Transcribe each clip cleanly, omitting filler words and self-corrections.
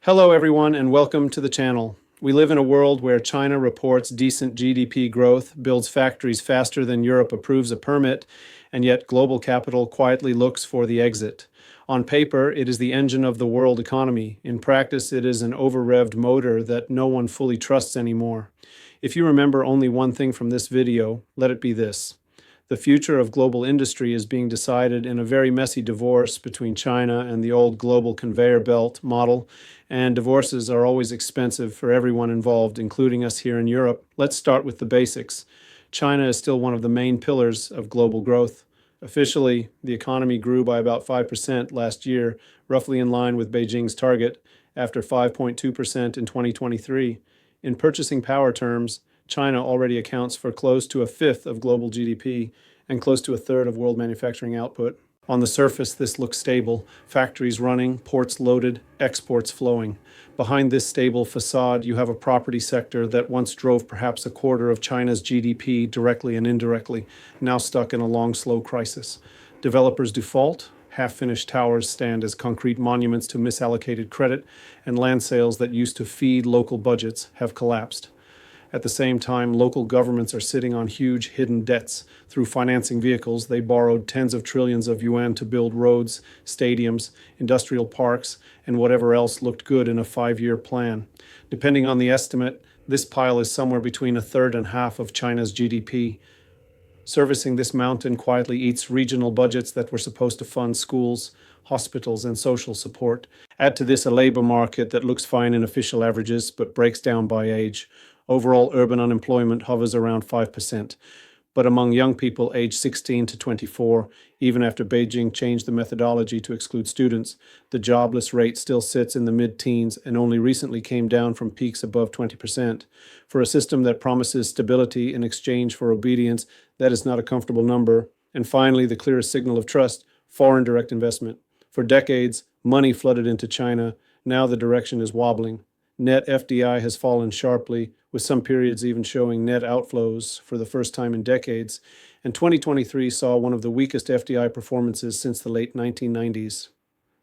Hello everyone and welcome to the channel. We live in a world where China reports decent GDP growth, builds factories faster than Europe approves a permit, and yet global capital quietly looks for the exit. On paper, it is the engine of the world economy. In practice, it is an over-revved motor that no one fully trusts anymore. If you remember only one thing from this video, let it be this. The future of global industry is being decided in a very messy divorce between China and the old global conveyor belt model, and divorces are always expensive for everyone involved, including us here in Europe. Let's start with the basics. China is still one of the main pillars of global growth. Officially, the economy grew by about 5% last year, roughly in line with Beijing's target, after 5.2% in 2023. In purchasing power terms, China already accounts for close to a fifth of global GDP and close to a third of world manufacturing output. On the surface, this looks stable. Factories running, ports loaded, exports flowing. Behind this stable facade, you have a property sector that once drove perhaps a quarter of China's GDP directly and indirectly, now stuck in a long, slow crisis. Developers default, half-finished towers stand as concrete monuments to misallocated credit, and land sales that used to feed local budgets have collapsed. At the same time, local governments are sitting on huge hidden debts. Through financing vehicles, they borrowed tens of trillions of yuan to build roads, stadiums, industrial parks, and whatever else looked good in a 5-year plan. Depending on the estimate, this pile is somewhere between a third and half of China's GDP. Servicing this mountain quietly eats regional budgets that were supposed to fund schools, hospitals, and social support. Add to this a labor market that looks fine in official averages, but breaks down by age. Overall urban unemployment hovers around 5%. But among young people aged 16 to 24, even after Beijing changed the methodology to exclude students, the jobless rate still sits in the mid-teens and only recently came down from peaks above 20%. For a system that promises stability in exchange for obedience, that is not a comfortable number. And finally, the clearest signal of trust, foreign direct investment. For decades, money flooded into China. Now the direction is wobbling. Net FDI has fallen sharply, with some periods even showing net outflows for the first time in decades, and 2023 saw one of the weakest FDI performances since the late 1990s.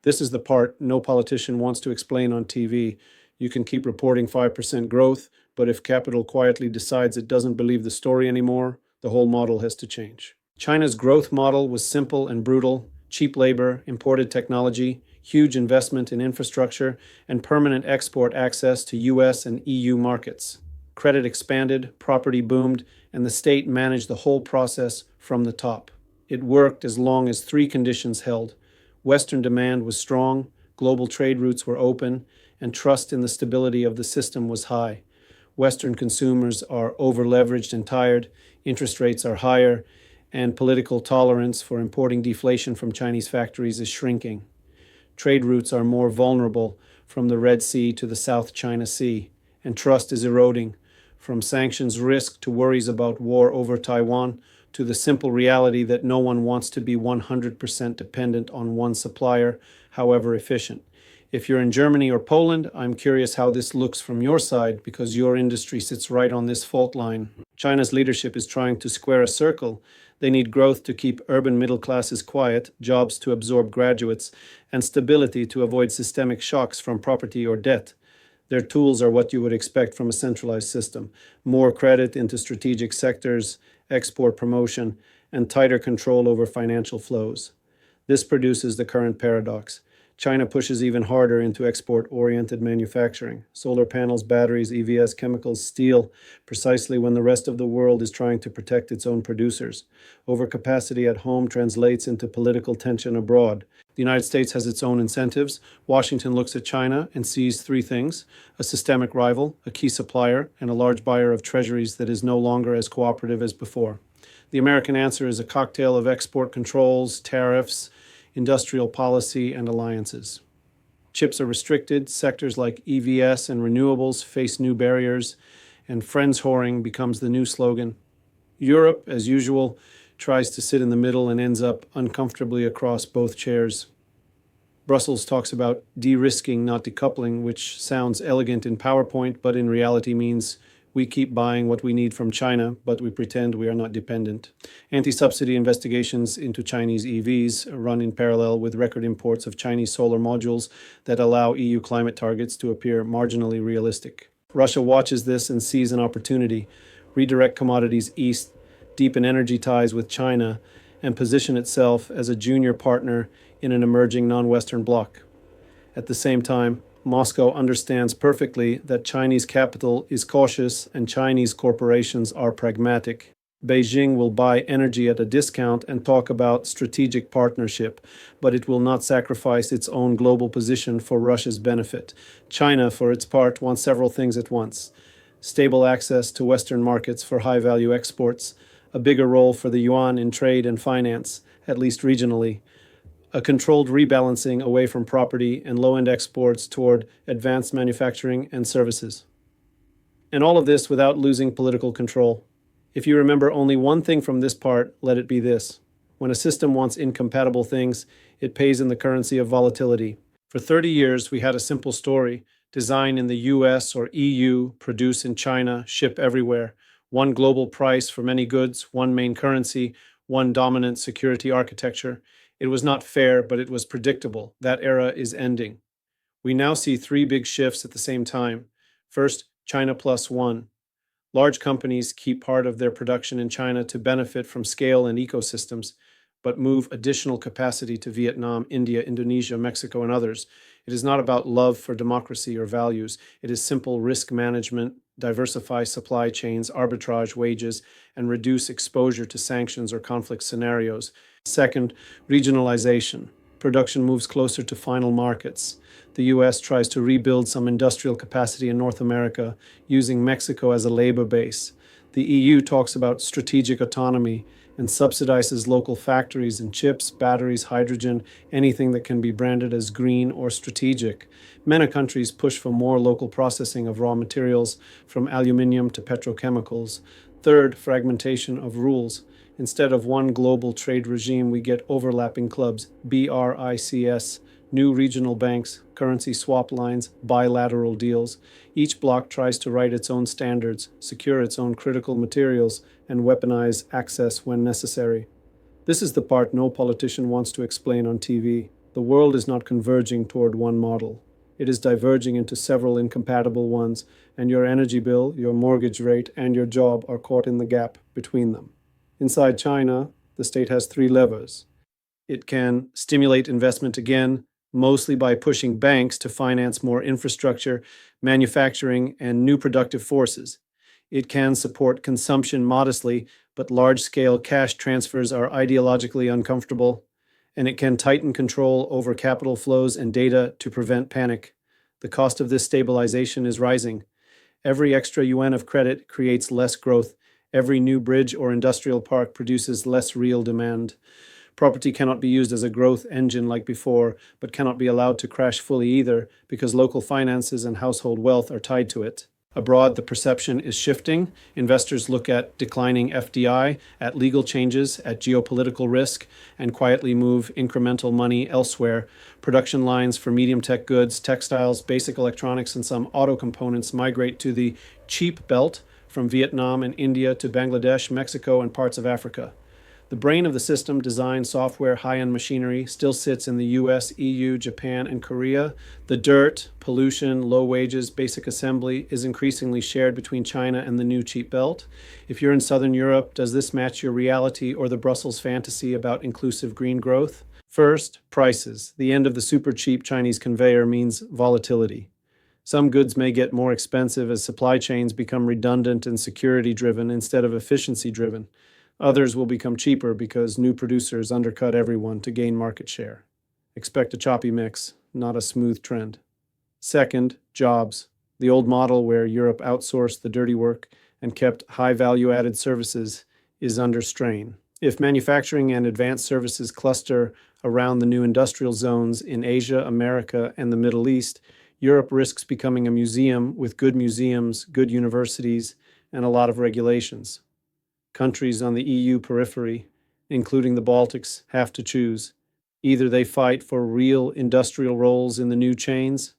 This is the part no politician wants to explain on TV. You can keep reporting 5% growth, but if capital quietly decides it doesn't believe the story anymore, the whole model has to change. China's growth model was simple and brutal: cheap labor, imported technology, huge investment in infrastructure, and permanent export access to US and EU markets. Credit expanded, property boomed, and the state managed the whole process from the top. It worked as long as three conditions held. Western demand was strong, global trade routes were open, and trust in the stability of the system was high. Western consumers are over-leveraged and tired, interest rates are higher, and political tolerance for importing deflation from Chinese factories is shrinking. Trade routes are more vulnerable, from the Red Sea to the South China Sea, and trust is eroding, from sanctions risk to worries about war over Taiwan to the simple reality that no one wants to be 100% dependent on one supplier, however efficient. If you're in Germany or Poland, I'm curious how this looks from your side, because your industry sits right on this fault line. China's leadership is trying to square a circle. They need growth to keep urban middle classes quiet, jobs to absorb graduates, and stability to avoid systemic shocks from property or debt. Their tools are what you would expect from a centralized system: more credit into strategic sectors, export promotion, and tighter control over financial flows. This produces the current paradox. China pushes even harder into export-oriented manufacturing: solar panels, batteries, EVs, chemicals, steel, precisely when the rest of the world is trying to protect its own producers. Overcapacity at home translates into political tension abroad. The United States has its own incentives. Washington looks at China and sees three things: a systemic rival, a key supplier, and a large buyer of treasuries that is no longer as cooperative as before. The American answer is a cocktail of export controls, tariffs, industrial policy, and alliances. Chips are restricted, sectors like EVs and renewables face new barriers, and friends-whoring becomes the new slogan. Europe, as usual, tries to sit in the middle and ends up uncomfortably across both chairs. Brussels talks about de-risking, not decoupling, which sounds elegant in PowerPoint, but in reality means We keep buying what we need from China, but we pretend we are not dependent. Anti-subsidy investigations into Chinese EVs run in parallel with record imports of Chinese solar modules that allow EU climate targets to appear marginally realistic. Russia watches this and sees an opportunity, redirect commodities east, deepen energy ties with China, and position itself as a junior partner in an emerging non-Western bloc. At the same time, Moscow understands perfectly that Chinese capital is cautious and Chinese corporations are pragmatic. Beijing will buy energy at a discount and talk about strategic partnership, but it will not sacrifice its own global position for Russia's benefit. China, for its part, wants several things at once: stable access to Western markets for high-value exports, a bigger role for the yuan in trade and finance, at least regionally, a controlled rebalancing away from property and low-end exports toward advanced manufacturing and services. And all of this without losing political control. If you remember only one thing from this part, let it be this: when a system wants incompatible things, it pays in the currency of volatility. For 30 years, we had a simple story: design in the US or EU, produce in China, ship everywhere. One global price for many goods, one main currency, one dominant security architecture. It was not fair, but it was predictable. That era is ending. We now see three big shifts at the same time. First, China plus one. Large companies keep part of their production in China to benefit from scale and ecosystems, but move additional capacity to Vietnam, India, Indonesia, Mexico, and others. It is not about love for democracy or values. It is simple risk management, diversify supply chains, arbitrage wages, and reduce exposure to sanctions or conflict scenarios. Second, regionalization. Production moves closer to final markets. The US tries to rebuild some industrial capacity in North America, using Mexico as a labor base. The EU talks about strategic autonomy and subsidizes local factories in chips, batteries, hydrogen, anything that can be branded as green or strategic. Many countries push for more local processing of raw materials, from aluminium to petrochemicals. Third, fragmentation of rules. Instead of one global trade regime, we get overlapping clubs, BRICS, new regional banks, currency swap lines, bilateral deals. Each bloc tries to write its own standards, secure its own critical materials, and weaponize access when necessary. This is the part no politician wants to explain on TV. The world is not converging toward one model. It is diverging into several incompatible ones, and your energy bill, your mortgage rate, and your job are caught in the gap between them. Inside China, the state has three levers. It can stimulate investment again, mostly by pushing banks to finance more infrastructure, manufacturing, and new productive forces. It can support consumption modestly, but large-scale cash transfers are ideologically uncomfortable. And it can tighten control over capital flows and data to prevent panic. The cost of this stabilization is rising. Every extra yuan of credit creates less growth. Every new bridge or industrial park produces less real demand. Property cannot be used as a growth engine like before, but cannot be allowed to crash fully either, because local finances and household wealth are tied to it. Abroad, the perception is shifting. Investors look at declining FDI, at legal changes, at geopolitical risk, and quietly move incremental money elsewhere. Production lines for medium tech goods, textiles, basic electronics, and some auto components migrate to the cheap belt from Vietnam and India to Bangladesh, Mexico, and parts of Africa. The brain of the system, design, software, high-end machinery, still sits in the US, EU, Japan, and Korea. The dirt, pollution, low wages, basic assembly is increasingly shared between China and the new cheap belt. If you're in Southern Europe, does this match your reality or the Brussels fantasy about inclusive green growth? First, prices. The end of the super cheap Chinese conveyor means volatility. Some goods may get more expensive as supply chains become redundant and security-driven instead of efficiency-driven. Others will become cheaper because new producers undercut everyone to gain market share. Expect a choppy mix, not a smooth trend. Second, jobs. The old model where Europe outsourced the dirty work and kept high value-added services is under strain. If manufacturing and advanced services cluster around the new industrial zones in Asia, America, and the Middle East, Europe risks becoming a museum with good museums, good universities, and a lot of regulations. Countries on the EU periphery, including the Baltics, have to choose. Either they fight for real industrial roles in the new chains,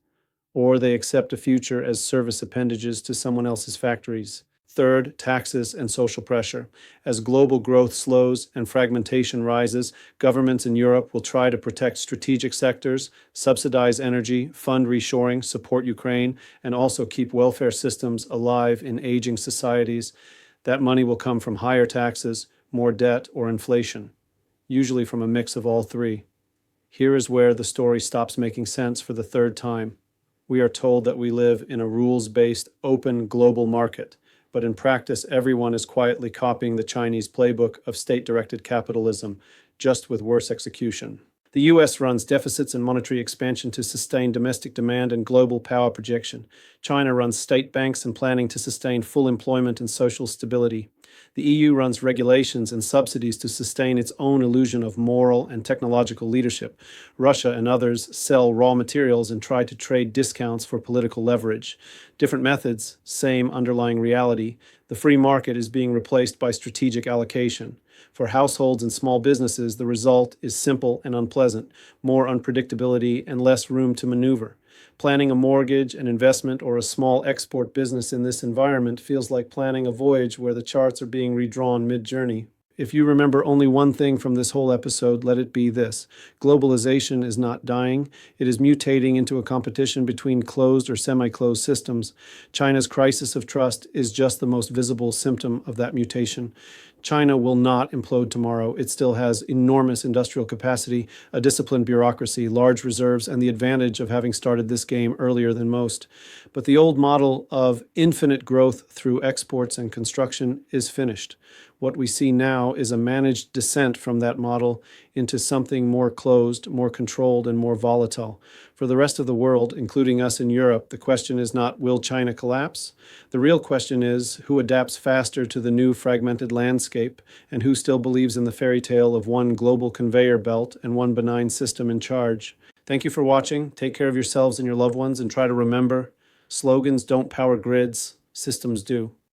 or they accept a future as service appendages to someone else's factories. Third, taxes and social pressure. As global growth slows and fragmentation rises, governments in Europe will try to protect strategic sectors, subsidize energy, fund reshoring, support Ukraine, and also keep welfare systems alive in aging societies. That money will come from higher taxes, more debt, or inflation, usually from a mix of all three. Here is where the story stops making sense for the third time. We are told that we live in a rules-based, open global market, but in practice, everyone is quietly copying the Chinese playbook of state-directed capitalism, just with worse execution. The US runs deficits and monetary expansion to sustain domestic demand and global power projection. China runs state banks and planning to sustain full employment and social stability. The EU runs regulations and subsidies to sustain its own illusion of moral and technological leadership. Russia and others sell raw materials and try to trade discounts for political leverage. Different methods, same underlying reality. The free market is being replaced by strategic allocation. For households and small businesses, the result is simple and unpleasant, more unpredictability and less room to maneuver. Planning a mortgage, an investment, or a small export business in this environment feels like planning a voyage where the charts are being redrawn mid-journey. If you remember only one thing from this whole episode, let it be this. Globalization is not dying. It is mutating into a competition between closed or semi-closed systems. China's crisis of trust is just the most visible symptom of that mutation. China will not implode tomorrow. It still has enormous industrial capacity, a disciplined bureaucracy, large reserves, and the advantage of having started this game earlier than most. But the old model of infinite growth through exports and construction is finished. What we see now is a managed descent from that model into something more closed, more controlled, and more volatile. For the rest of the world, including us in Europe, the question is not, will China collapse? The real question is, who adapts faster to the new fragmented landscape, and who still believes in the fairy tale of one global conveyor belt and one benign system in charge? Thank you for watching. Take care of yourselves and your loved ones, and try to remember, slogans don't power grids, systems do.